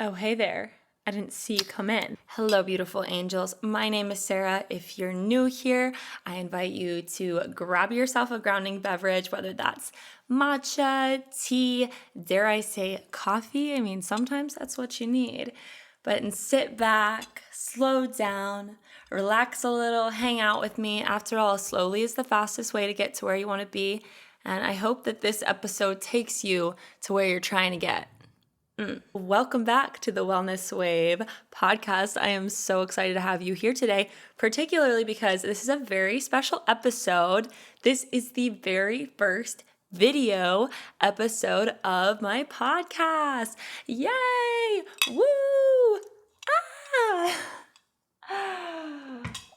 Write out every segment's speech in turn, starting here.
Oh, hey there. I didn't see you come in. Hello, beautiful angels. My name is Sarah. If you're new here, I invite you to grab yourself a grounding beverage, whether that's matcha, tea, dare I say coffee. I mean, sometimes that's what you need. And sit back, slow down, relax a little, hang out with me. After all, slowly is the fastest way to get to where you want to be. And I hope that this episode takes you to where you're trying to get. Welcome back to the Wellness Wave podcast. I am so excited to have you here today, particularly because this is a very special episode. This is the very first video episode of my podcast. Yay! Woo! Ah!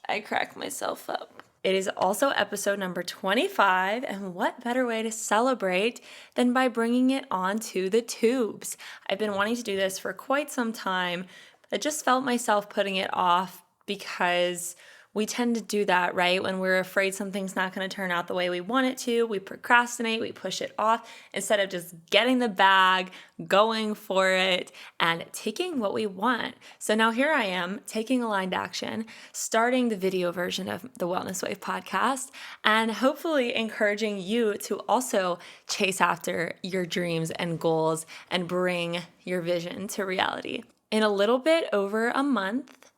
I crack myself up. It is also episode number 25, and what better way to celebrate than by bringing it onto the tubes? I've been wanting to do this for quite some time. I just felt myself putting it off because we tend to do that, right? When we're afraid something's not going to turn out the way we want it to, we procrastinate, we push it off instead of just getting the bag, going for it, and taking what we want. So now here I am taking aligned action, starting the video version of the Wellness Wave podcast, and hopefully encouraging you to also chase after your dreams and goals and bring your vision to reality. In a little bit over a month,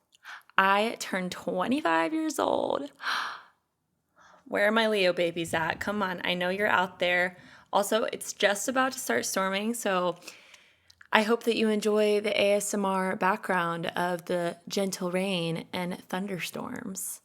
I turned 25 years old. Where are my Leo babies at? Come on, I know you're out there. Also, it's just about to start storming, so I hope that you enjoy the ASMR background of the gentle rain and thunderstorms.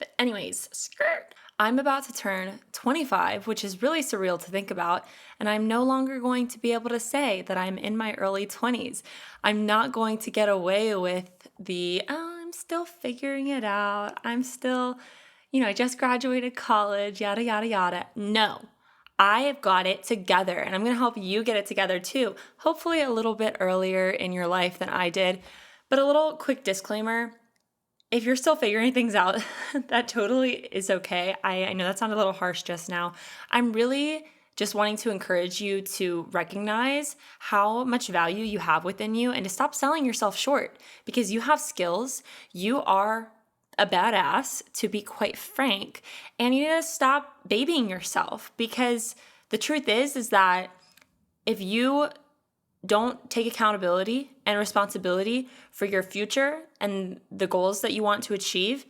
But anyways, skirt. I'm about to turn 25, which is really surreal to think about, and I'm no longer going to be able to say that I'm in my early 20s. I'm not going to get away with the, I'm still figuring it out. I'm still, I just graduated college, yada, yada, yada. No, I have got it together, and I'm going to help you get it together too, hopefully a little bit earlier in your life than I did. But a little quick disclaimer. If you're still figuring things out, that totally is okay. I know that sounded a little harsh just now. I'm really just wanting to encourage you to recognize how much value you have within you and to stop selling yourself short because you have skills. You are a badass, to be quite frank, and you need to stop babying yourself because the truth is that if you don't take accountability and responsibility for your future and the goals that you want to achieve,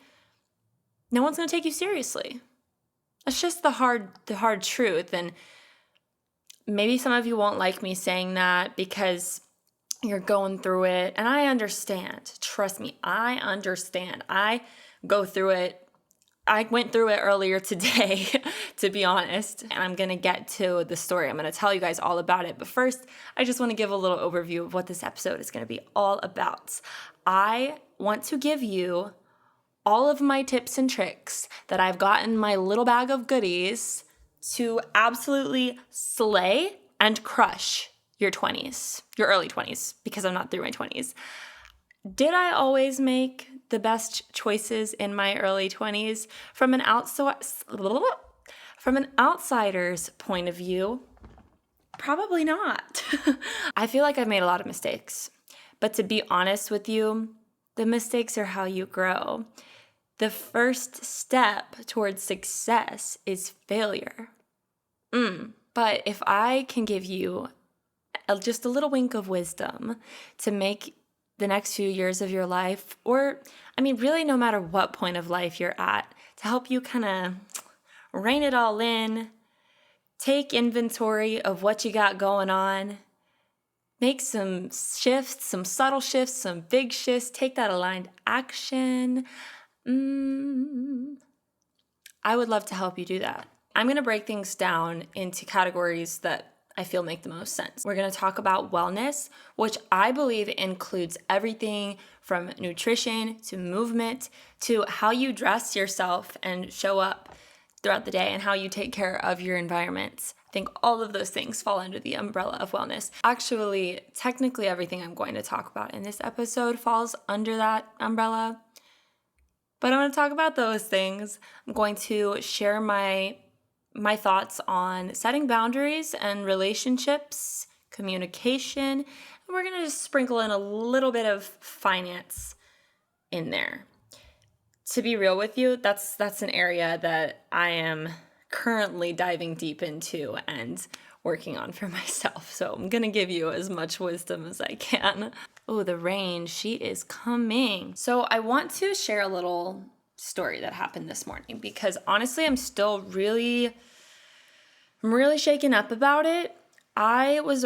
no one's going to take you seriously. That's just the hard truth. And maybe some of you won't like me saying that because you're going through it. And I understand. Trust me, I understand. I go through it. I went through it earlier today, to be honest, and I'm going to get to the story. I'm going to tell you guys all about it. But first, I just want to give a little overview of what this episode is going to be all about. I want to give you all of my tips and tricks that I've got in my little bag of goodies to absolutely slay and crush your 20s, your early 20s, because I'm not through my 20s. Did I always make the best choices in my early 20s? From an outsider's point of view, probably not. I feel like I've made a lot of mistakes. But to be honest with you, the mistakes are how you grow. The first step towards success is failure. But if I can give you just a little wink of wisdom to make the next few years of your life, or really no matter what point of life you're at, to help you kind of rein it all in, take inventory of what you got going on, make some shifts, some subtle shifts, some big shifts, take that aligned action. I would love to help you do that. I'm going to break things down into categories that I feel make the most sense. We're going to talk about wellness, which I believe includes everything from nutrition to movement to how you dress yourself and show up throughout the day and how you take care of your environment. I think all of those things fall under the umbrella of wellness. Actually, technically everything I'm going to talk about in this episode falls under that umbrella. But I'm going to talk about those things. I'm going to share my thoughts on setting boundaries and relationships, communication. we're going to just sprinkle in a little bit of finance in there. To be real with you, that's an area that I am currently diving deep into and working on for myself. So I'm going to give you as much wisdom as I can. Oh, the rain, she is coming. So I want to share a little story that happened this morning because honestly, I'm really shaken up about it. I was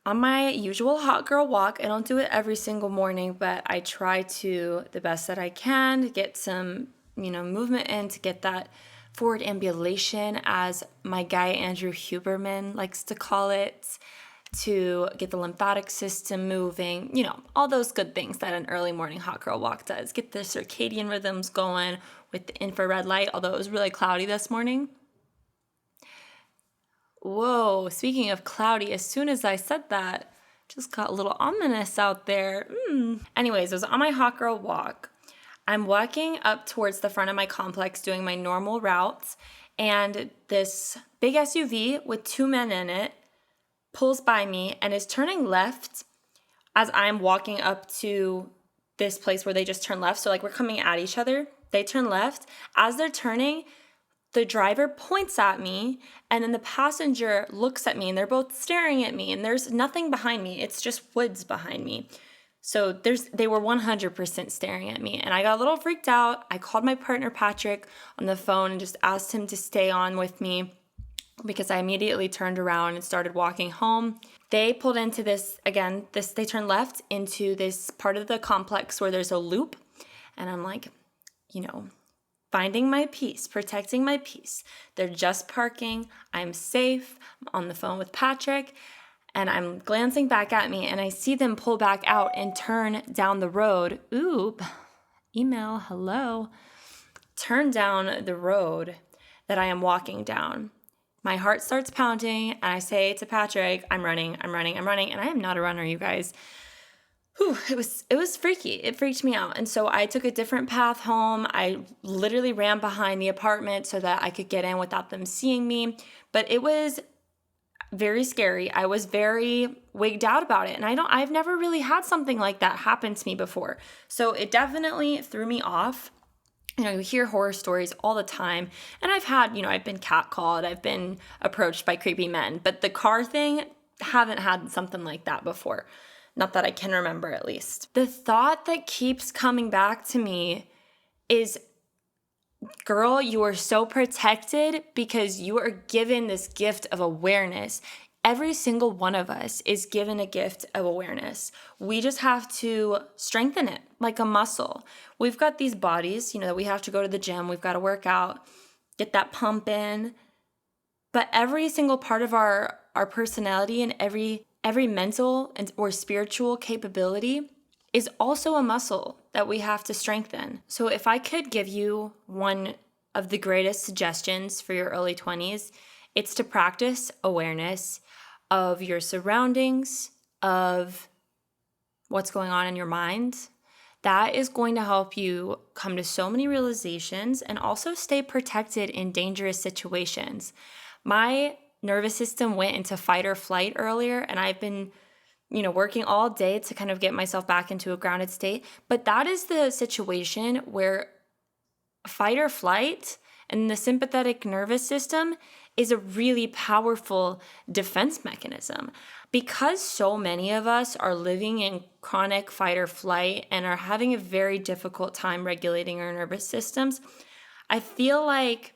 on my usual hot girl walk. I don't do it every single morning, but I try to the best that I can to get some, movement in, to get that forward ambulation, as my guy Andrew Huberman likes to call it, to get the lymphatic system moving, all those good things that an early morning hot girl walk does. Get the circadian rhythms going with the infrared light, although it was really cloudy this morning. Whoa, speaking of cloudy, as soon as I said that, just got a little ominous out there. Anyways, I was on my hot girl walk. I'm walking up towards the front of my complex doing my normal routes, and this big SUV with 2 men in it pulls by me and is turning left as I'm walking up to this place where they just turn left. So like we're coming at each other. They turn left. As they're turning, the driver points at me, and then the passenger looks at me, and they're both staring at me, and there's nothing behind me. It's just woods behind me. So they were 100% staring at me, and I got a little freaked out. I called my partner Patrick on the phone and just asked him to stay on with me because I immediately turned around and started walking home. They pulled into they turned left into this part of the complex where there's a loop, and I'm like, finding my peace, protecting my peace. They're just parking. I'm safe. I'm on the phone with Patrick, and I'm glancing back at me, and I see them pull back out and turn down the road. Email, hello. Turn down the road that I am walking down. My heart starts pounding, and I say to Patrick, I'm running, and I am not a runner, you guys. It was freaky. It freaked me out. And so I took a different path home. I literally ran behind the apartment so that I could get in without them seeing me. But it was very scary. I was very wigged out about it. And I've never really had something like that happen to me before. So it definitely threw me off. You hear horror stories all the time. And I've been catcalled. I've been approached by creepy men. But the car thing, haven't had something like that before. Not that I can remember, at least. The thought that keeps coming back to me is, girl, you are so protected because you are given this gift of awareness. Every single one of us is given a gift of awareness. We just have to strengthen it like a muscle. We've got these bodies, that we have to go to the gym. We've got to work out, get that pump in. But every single part of our personality and every mental or spiritual capability is also a muscle that we have to strengthen. So if I could give you one of the greatest suggestions for your early 20s, it's to practice awareness of your surroundings, of what's going on in your mind. That is going to help you come to so many realizations and also stay protected in dangerous situations. My nervous system went into fight or flight earlier, and I've been, working all day to kind of get myself back into a grounded state. But that is the situation where fight or flight and the sympathetic nervous system is a really powerful defense mechanism. Because so many of us are living in chronic fight or flight and are having a very difficult time regulating our nervous systems, I feel like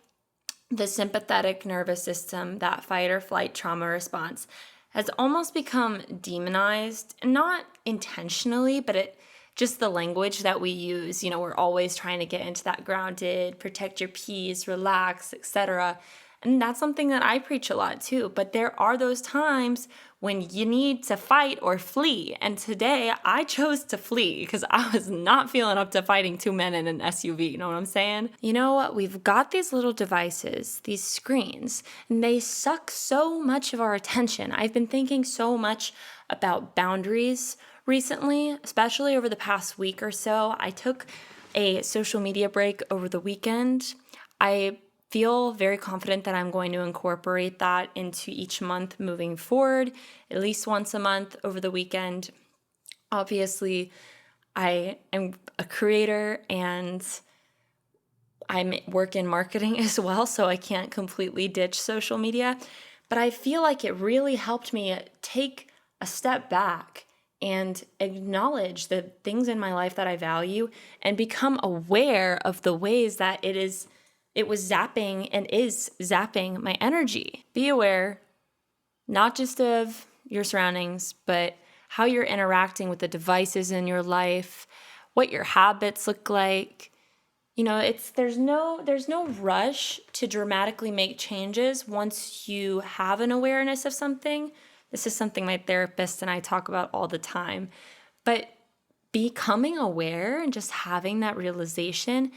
the sympathetic nervous system, that fight or flight trauma response, has almost become demonized, not intentionally, but just the language that we use. We're always trying to get into that grounded, protect your peace, relax, etc. And that's something that I preach a lot too. But there are those times when you need to fight or flee. And today I chose to flee because I was not feeling up to fighting 2 men in an SUV. You know what I'm saying? We've got these little devices, these screens, and they suck so much of our attention. I've been thinking so much about boundaries recently, especially over the past week or so. I took a social media break over the weekend. I feel very confident that I'm going to incorporate that into each month moving forward, at least once a month over the weekend. Obviously, I am a creator and I work in marketing as well, so I can't completely ditch social media. But I feel like it really helped me take a step back and acknowledge the things in my life that I value and become aware of the ways that it was zapping and is zapping my energy. Be aware not just of your surroundings, but how you're interacting with the devices in your life, what your habits look like. There's no rush to dramatically make changes once you have an awareness of something. This is something my therapist and I talk about all the time. But becoming aware and just having that realization,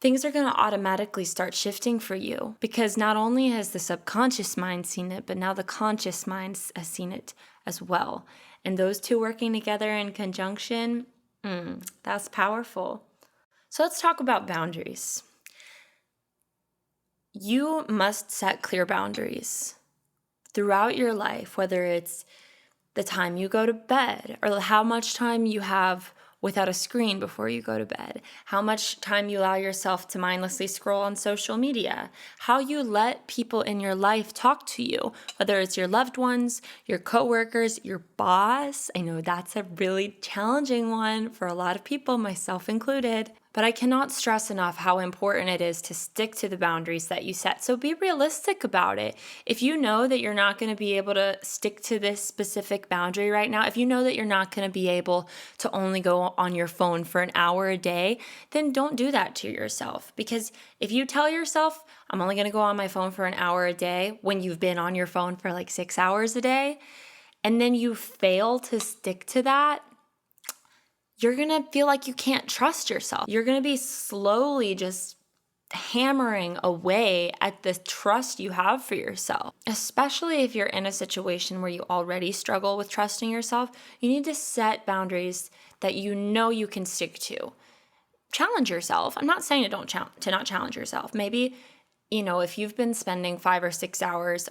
things are going to automatically start shifting for you, because not only has the subconscious mind seen it, but now the conscious mind has seen it as well. And those two working together in conjunction, that's powerful. So let's talk about boundaries. You must set clear boundaries throughout your life, whether it's the time you go to bed or how much time you have without a screen before you go to bed, how much time you allow yourself to mindlessly scroll on social media, how you let people in your life talk to you, whether it's your loved ones, your coworkers, your boss. I know that's a really challenging one for a lot of people, myself included. But I cannot stress enough how important it is to stick to the boundaries that you set. So be realistic about it. If you know that you're not going to be able to stick to this specific boundary right now, if you know that you're not going to be able to only go on your phone for an hour a day, then don't do that to yourself. Because if you tell yourself, I'm only going to go on my phone for an hour a day, when you've been on your phone for like 6 hours a day, and then you fail to stick to that, you're going to feel like you can't trust yourself. You're going to be slowly just hammering away at the trust you have for yourself. Especially if you're in a situation where you already struggle with trusting yourself, you need to set boundaries that you know you can stick to. Challenge yourself. I'm not saying to not challenge yourself. Maybe, if you've been spending 5 or 6 hours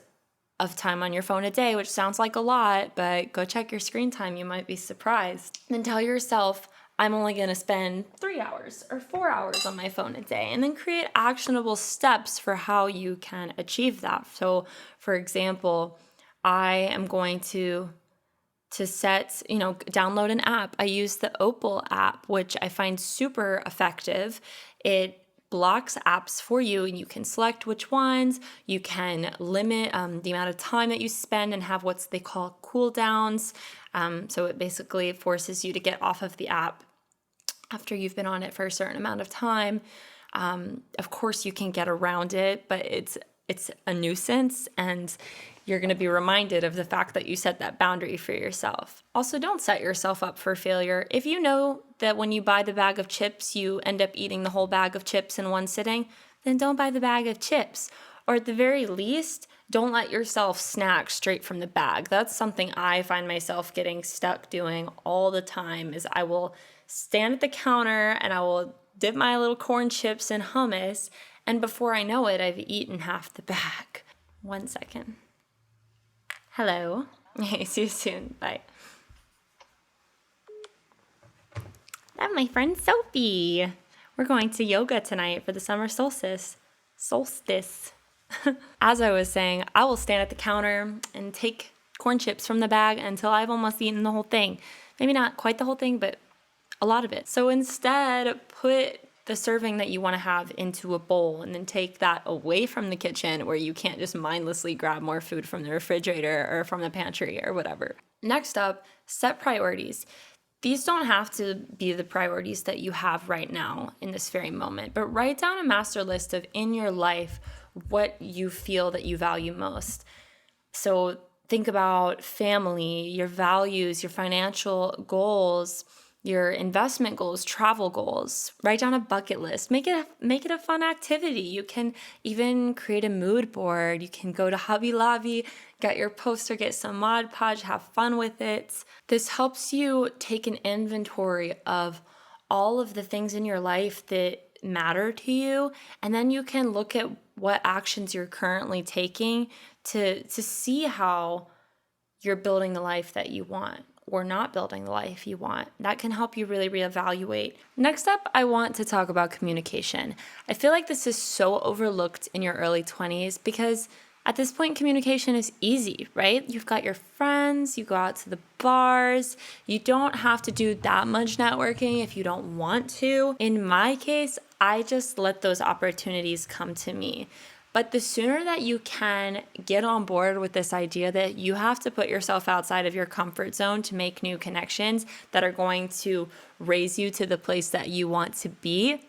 of time on your phone a day, which sounds like a lot, but go check your screen time. You might be surprised. Then tell yourself, I'm only going to spend 3 hours or 4 hours on my phone a day, and then create actionable steps for how you can achieve that. So, for example, I am going to set, download an app. I use the Opal app, which I find super effective. It blocks apps for you, and you can select which ones. You can limit the amount of time that you spend and have what they call cooldowns. So it basically forces you to get off of the app after you've been on it for a certain amount of time. Of course, you can get around it, but it's a nuisance, and you're going to be reminded of the fact that you set that boundary for yourself. Also, don't set yourself up for failure. If you know that when you buy the bag of chips, you end up eating the whole bag of chips in one sitting, then don't buy the bag of chips. Or at the very least, don't let yourself snack straight from the bag. That's something I find myself getting stuck doing all the time, is I will stand at the counter and I will dip my little corn chips in hummus, and before I know it, I've eaten half the bag. 1 second. Hello. Okay, see you soon. Bye. That's my friend Sophie. We're going to yoga tonight for the summer solstice. As I was saying, I will stand at the counter and take corn chips from the bag until I've almost eaten the whole thing. Maybe not quite the whole thing, but a lot of it. So instead, put the serving that you want to have into a bowl, and then take that away from the kitchen where you can't just mindlessly grab more food from the refrigerator or from the pantry or whatever. Next up, set priorities. These don't have to be the priorities that you have right now in this very moment, but write down a master list of, in your life, what you feel that you value most. So think about family, your values, your financial goals, your investment goals, travel goals. Write down a bucket list. Make it a fun activity. You can even create a mood board. You can go to Hobby Lobby, get your poster, get some Mod Podge, have fun with it. This helps you take an inventory of all of the things in your life that matter to you, and then you can look at what actions you're currently taking to see how you're building the life that you want. or not building the life you want. That can help you really reevaluate. Next up, I want to talk about communication. I feel like this is so overlooked in your early 20s because at this point, communication is easy, right? You've got your friends, you go out to the bars, you don't have to do that much networking if you don't want to. In my case, I just let those opportunities come to me. But the sooner that you can get on board with this idea that you have to put yourself outside of your comfort zone to make new connections that are going to raise you to the place that you want to be,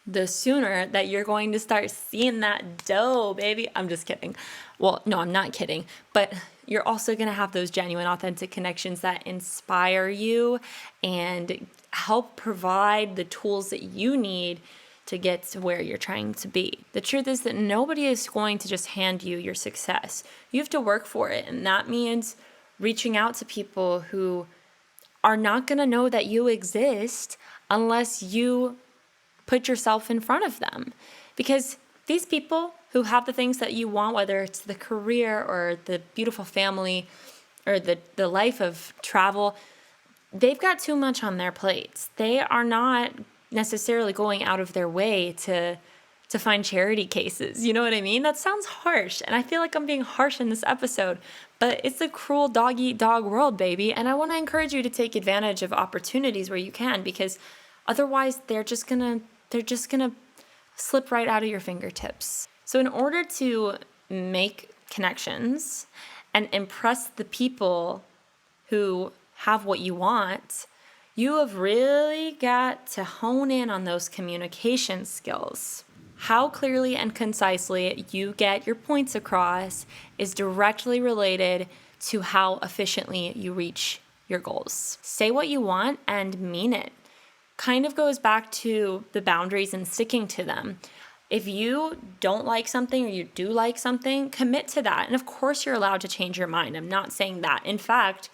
the sooner that you're going to start seeing that dough, baby. I'm just kidding. Well, no, I'm not kidding. But you're also going to have those genuine, authentic connections that inspire you and help provide the tools that you need to get to where you're trying to be. The truth is that nobody is going to just hand you your success. You have to work for it. And that means reaching out to people who are not going to know that you exist unless you put yourself in front of them. Because these people who have the things that you want, whether it's the career or the beautiful family or the life of travel, they've got too much on their plates. They are not necessarily going out of their way to find charity cases. You know what I mean? That sounds harsh. And I feel like I'm being harsh in this episode, but it's a cruel dog-eat-dog world, baby. And I want to encourage you to take advantage of opportunities where you can, because otherwise they're just gonna slip right out of your fingertips. So in order to make connections and impress the people who have what you want, you have really got to hone in on those communication skills. How clearly and concisely you get your points across is directly related to how efficiently you reach your goals. Say what you want and mean it. Kind of goes back to the boundaries and sticking to them. If you don't like something or you do like something, commit to that. And of course, you're allowed to change your mind. I'm not saying that. In fact,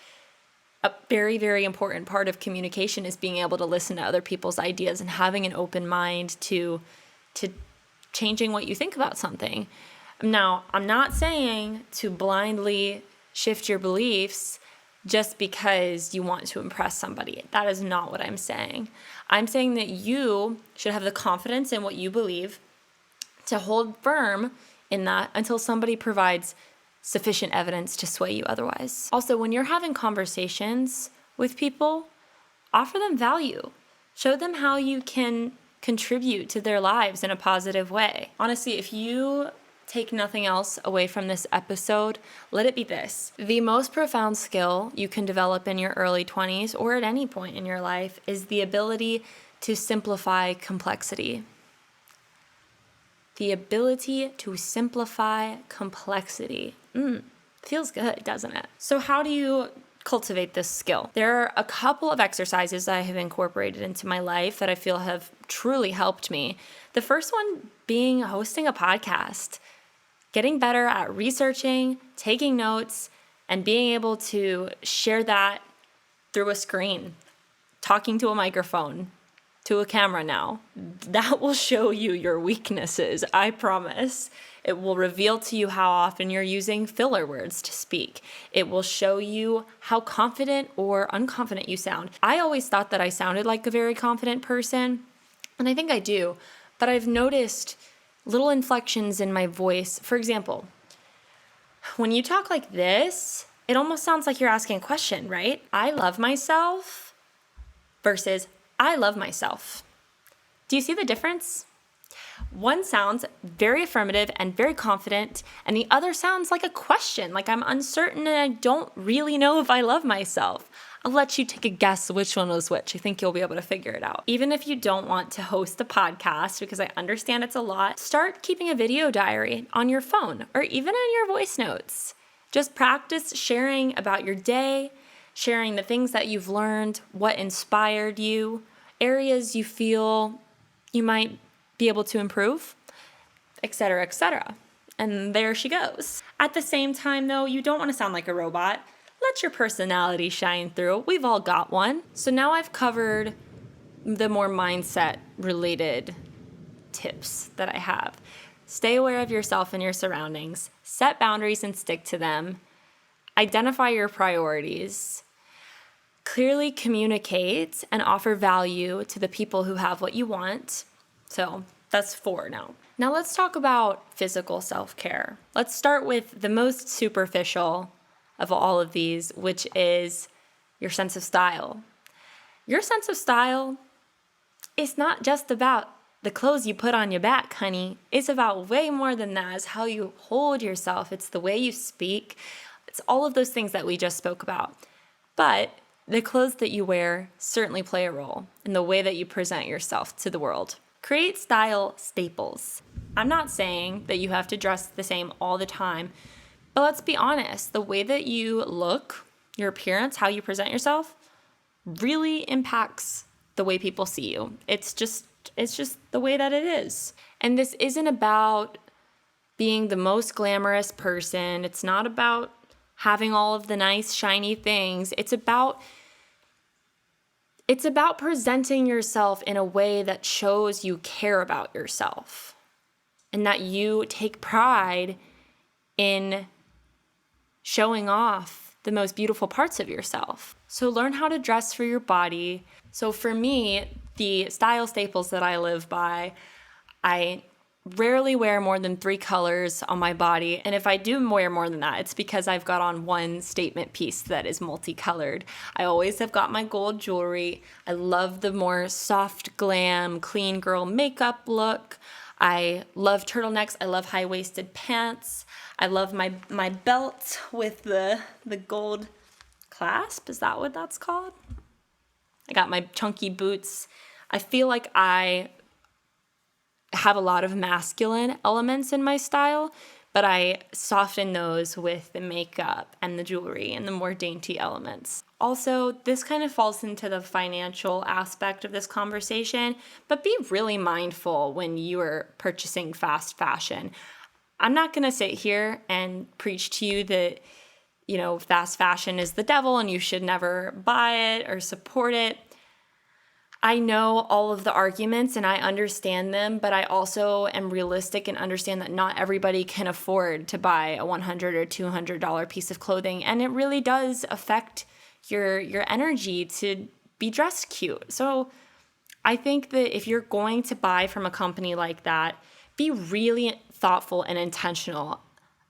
a very, very important part of communication is being able to listen to other people's ideas and having an open mind to changing what you think about something. Now, I'm not saying to blindly shift your beliefs just because you want to impress somebody. That is not what I'm saying. I'm saying that you should have the confidence in what you believe to hold firm in that until somebody provides sufficient evidence to sway you otherwise. Also, when you're having conversations with people, offer them value. Show them how you can contribute to their lives in a positive way. Honestly, if you take nothing else away from this episode, let it be this. The most profound skill you can develop in your early 20s or at any point in your life is the ability to simplify complexity. The ability to simplify complexity. Feels good, doesn't it? So how do you cultivate this skill? There are a couple of exercises I have incorporated into my life that I feel have truly helped me. The first one being hosting a podcast. Getting better at researching, taking notes, and being able to share that through a screen, talking to a microphone, to a camera now. That will show you your weaknesses, I promise. It will reveal to you how often you're using filler words to speak. It will show you how confident or unconfident you sound. I always thought that I sounded like a very confident person, and I think I do, but I've noticed little inflections in my voice. For example, when you talk like this, it almost sounds like you're asking a question, right? I love myself versus I love myself. Do you see the difference? One sounds very affirmative and very confident, and the other sounds like a question, like I'm uncertain and I don't really know if I love myself. I'll let you take a guess which one was which. I think you'll be able to figure it out. Even if you don't want to host a podcast, because I understand it's a lot, start keeping a video diary on your phone or even in your voice notes. Just practice sharing about your day, sharing the things that you've learned, what inspired you, areas you feel you might be able to improve, etc., etc. And there she goes. At the same time, though, you don't want to sound like a robot. Let your personality shine through. We've all got one. So now I've covered the more mindset-related tips that I have. Stay aware of yourself and your surroundings. Set boundaries and stick to them. Identify your priorities. clearly communicate and offer value to the people who have what you want. So that's 4 now. Now let's talk about physical self-care. Let's start with the most superficial of all of these, which is your sense of style. Your sense of style is not just about the clothes you put on your back, honey. It's about way more than that. It's how you hold yourself. It's the way you speak. It's all of those things that we just spoke about. But the clothes that you wear certainly play a role in the way that you present yourself to the world. Create style staples. I'm not saying that you have to dress the same all the time, but let's be honest. The way that you look, your appearance, how you present yourself, really impacts the way people see you. It's just the way that it is. And this isn't about being the most glamorous person. It's not about having all of the nice, shiny things. It's about presenting yourself in a way that shows you care about yourself and that you take pride in showing off the most beautiful parts of yourself. So learn how to dress for your body. So for me, the style staples that I live by, I rarely wear more than 3 colors on my body. And if I do wear more than that, it's because I've got on one statement piece that is multicolored. I always have got my gold jewelry. I love the more soft glam, clean girl makeup look. I love turtlenecks. I love high-waisted pants. I love my belt with the gold clasp. Is that what that's called? I got my chunky boots. I feel like I have a lot of masculine elements in my style, but I soften those with the makeup and the jewelry and the more dainty elements. Also, this kind of falls into the financial aspect of this conversation, but be really mindful when you are purchasing fast fashion. I'm not going to sit here and preach to you that, fast fashion is the devil and you should never buy it or support it. I know all of the arguments and I understand them, but I also am realistic and understand that not everybody can afford to buy a $100 or $200 piece of clothing, and it really does affect your energy to be dressed cute. So I think that if you're going to buy from a company like that, be really thoughtful and intentional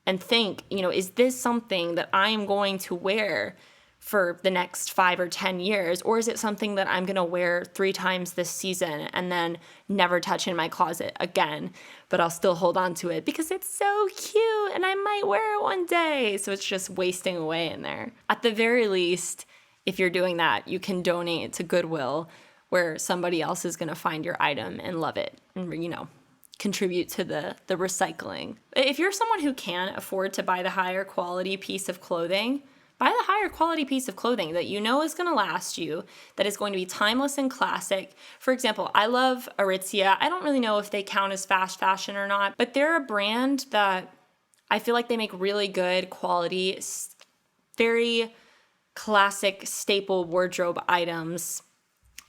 and think, is this something that I am going to wear for the next 5 or 10 years? Or is it something that I'm going to wear 3 times this season and then never touch in my closet again, but I'll still hold on to it because it's so cute and I might wear it one day. So it's just wasting away in there. At the very least, if you're doing that, you can donate to Goodwill where somebody else is going to find your item and love it and, contribute to the recycling. If you're someone who can afford to buy the higher quality piece of clothing, buy the higher quality piece of clothing that is going to last you, that is going to be timeless and classic. For example, I love Aritzia. I don't really know if they count as fast fashion or not, but they're a brand that I feel like they make really good quality, very classic staple wardrobe items.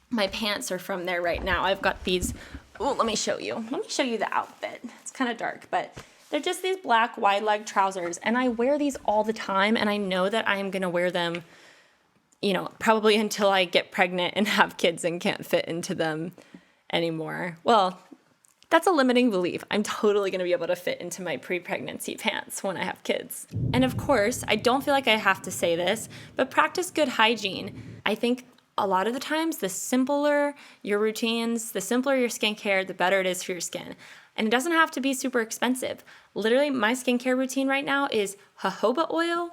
My pants are from there right now. I've got these. Oh, let me show you. Let me show you the outfit. It's kind of dark, but they're just these black wide leg trousers, and I wear these all the time, and I know that I'm going to wear them, probably until I get pregnant and have kids and can't fit into them anymore. Well, that's a limiting belief. I'm totally going to be able to fit into my pre-pregnancy pants when I have kids. And of course, I don't feel like I have to say this, but practice good hygiene. I think a lot of the times, the simpler your routines, the simpler your skincare, the better it is for your skin. And it doesn't have to be super expensive. Literally, my skincare jojoba routine right now is jojoba oil,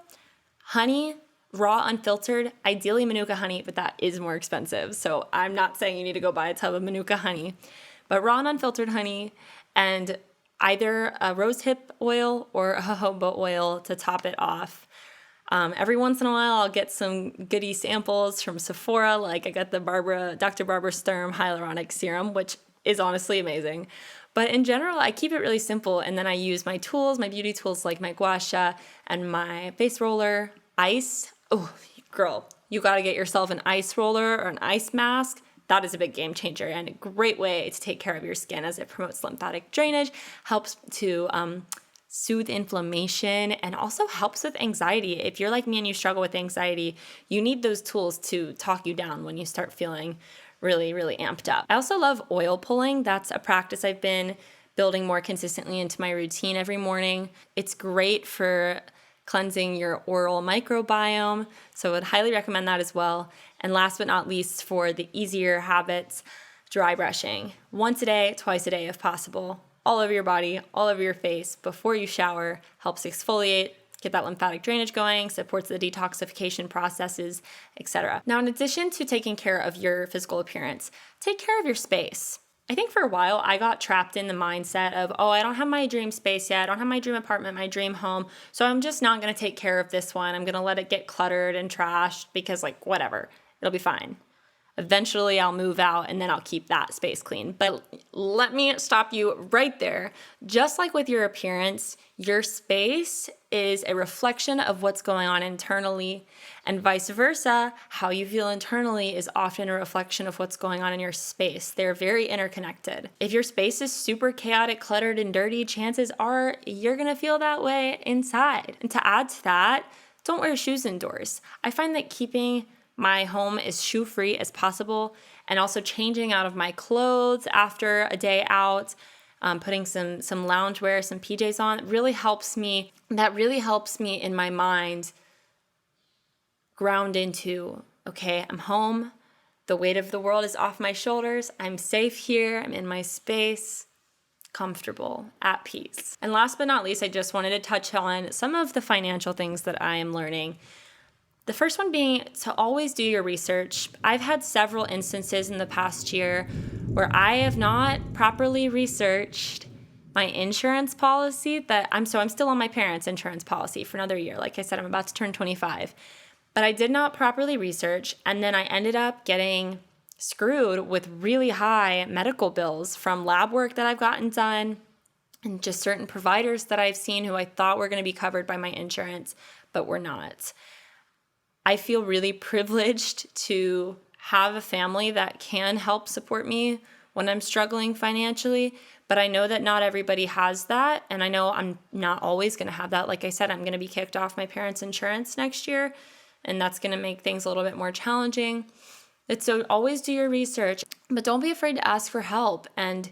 honey, raw, unfiltered, ideally Manuka honey, but that is more expensive. So I'm not saying you need to go buy a tub of Manuka honey, but raw and unfiltered honey and either a rosehip oil or a jojoba oil to top it off. Every once in a while, I'll get some goodie samples from Sephora, like I got the Dr. Barbara Sturm Hyaluronic Serum, which is honestly amazing. But in general, I keep it really simple, and then I use my tools, my beauty tools like my gua sha and my face roller, ice. Oh, girl, you got to get yourself an ice roller or an ice mask. That is a big game changer and a great way to take care of your skin as it promotes lymphatic drainage, helps to soothe inflammation, and also helps with anxiety. If you're like me and you struggle with anxiety, you need those tools to talk you down when you start feeling really, really amped up. I also love oil pulling. That's a practice I've been building more consistently into my routine every morning. It's great for cleansing your oral microbiome, so I would highly recommend that as well. And last but not least, for the easier habits, dry brushing. Once a day, twice a day if possible, all over your body, all over your face, before you shower, helps exfoliate, get that lymphatic drainage going, supports the detoxification processes, etc. Now, in addition to taking care of your physical appearance, take care of your space. I think for a while I got trapped in the mindset of, oh, I don't have my dream space yet. I don't have my dream apartment, my dream home. So I'm just not going to take care of this one. I'm going to let it get cluttered and trashed because whatever, it'll be fine. Eventually I'll move out and then I'll keep that space clean. But let me stop you right there. Just like with your appearance, your space is a reflection of what's going on internally, and vice versa. How you feel internally is often a reflection of what's going on in your space. They're very interconnected. If your space is super chaotic, cluttered, and dirty, chances are you're gonna feel that way inside. And to add to that, don't wear shoes indoors. I find that keeping my home as shoe-free as possible, and also changing out of my clothes after a day out, putting some loungewear, some PJs on, really helps me. That really helps me in my mind ground into, okay, I'm home. The weight of the world is off my shoulders. I'm safe here. I'm in my space, comfortable, at peace. And last but not least, I just wanted to touch on some of the financial things that I am learning. The first one being to always do your research. I've had several instances in the past year where I have not properly researched my insurance policy I'm still on my parents' insurance policy for another year. Like I said, I'm about to turn 25. But I did not properly research, and then I ended up getting screwed with really high medical bills from lab work that I've gotten done and just certain providers that I've seen who I thought were going to be covered by my insurance, but were not. I feel really privileged to have a family that can help support me when I'm struggling financially, but I know that not everybody has that, and I know I'm not always going to have that. Like I said, I'm going to be kicked off my parents' insurance next year, and that's going to make things a little bit more challenging. So always do your research, but don't be afraid to ask for help and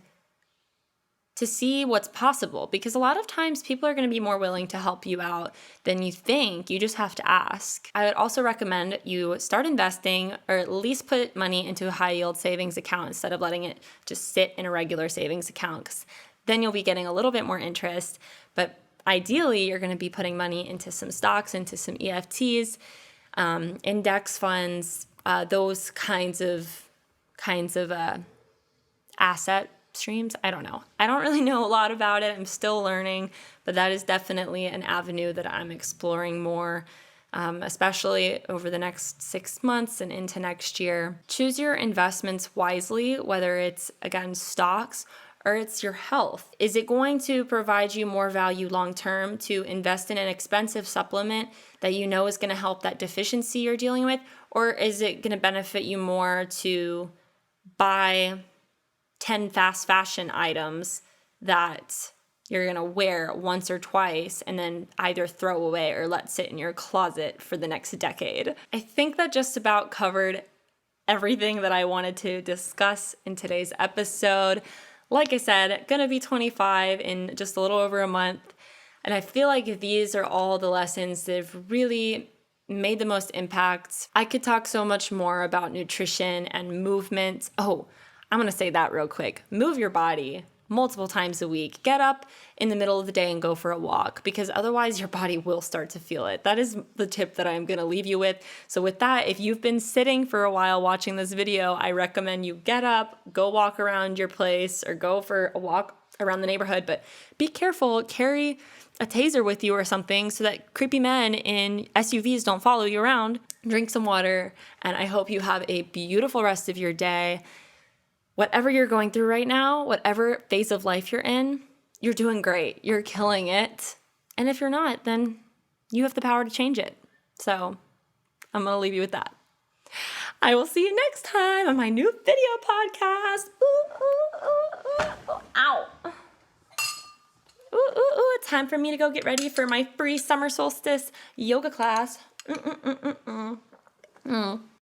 to see what's possible, because a lot of times people are going to be more willing to help you out than you think. You just have to ask. I would also recommend you start investing, or at least put money into a high yield savings account instead of letting it just sit in a regular savings account, because then you'll be getting a little bit more interest. But ideally, you're going to be putting money into some stocks, into some EFTs, index funds, those kinds of asset streams. I don't know. I don't really know a lot about it. I'm still learning, but that is definitely an avenue that I'm exploring more, especially over the next 6 months and into next year. Choose your investments wisely, whether it's, again, stocks or it's your health. Is it going to provide you more value long-term to invest in an expensive supplement that you know is going to help that deficiency you're dealing with? Or is it going to benefit you more to buy 10 fast fashion items that you're going to wear once or twice and then either throw away or let sit in your closet for the next decade? I think that just about covered everything that I wanted to discuss in today's episode. Like I said, going to be 25 in just a little over a month. And I feel like these are all the lessons that have really made the most impact. I could talk so much more about nutrition and movement. Oh, I'm going to say that real quick. Move your body multiple times a week. Get up in the middle of the day and go for a walk, because otherwise your body will start to feel it. That is the tip that I'm going to leave you with. So with that, if you've been sitting for a while watching this video, I recommend you get up, go walk around your place, or go for a walk around the neighborhood. But be careful, carry a taser with you or something so that creepy men in SUVs don't follow you around. Drink some water, and I hope you have a beautiful rest of your day. Whatever you're going through right now, whatever phase of life you're in, you're doing great. You're killing it. And if you're not, then you have the power to change it. So I'm going to leave you with that. I will see you next time on my new video podcast. Ooh, ooh, ooh, ooh. Ow. Ooh, ooh, ooh, it's time for me to go get ready for my free summer solstice yoga class.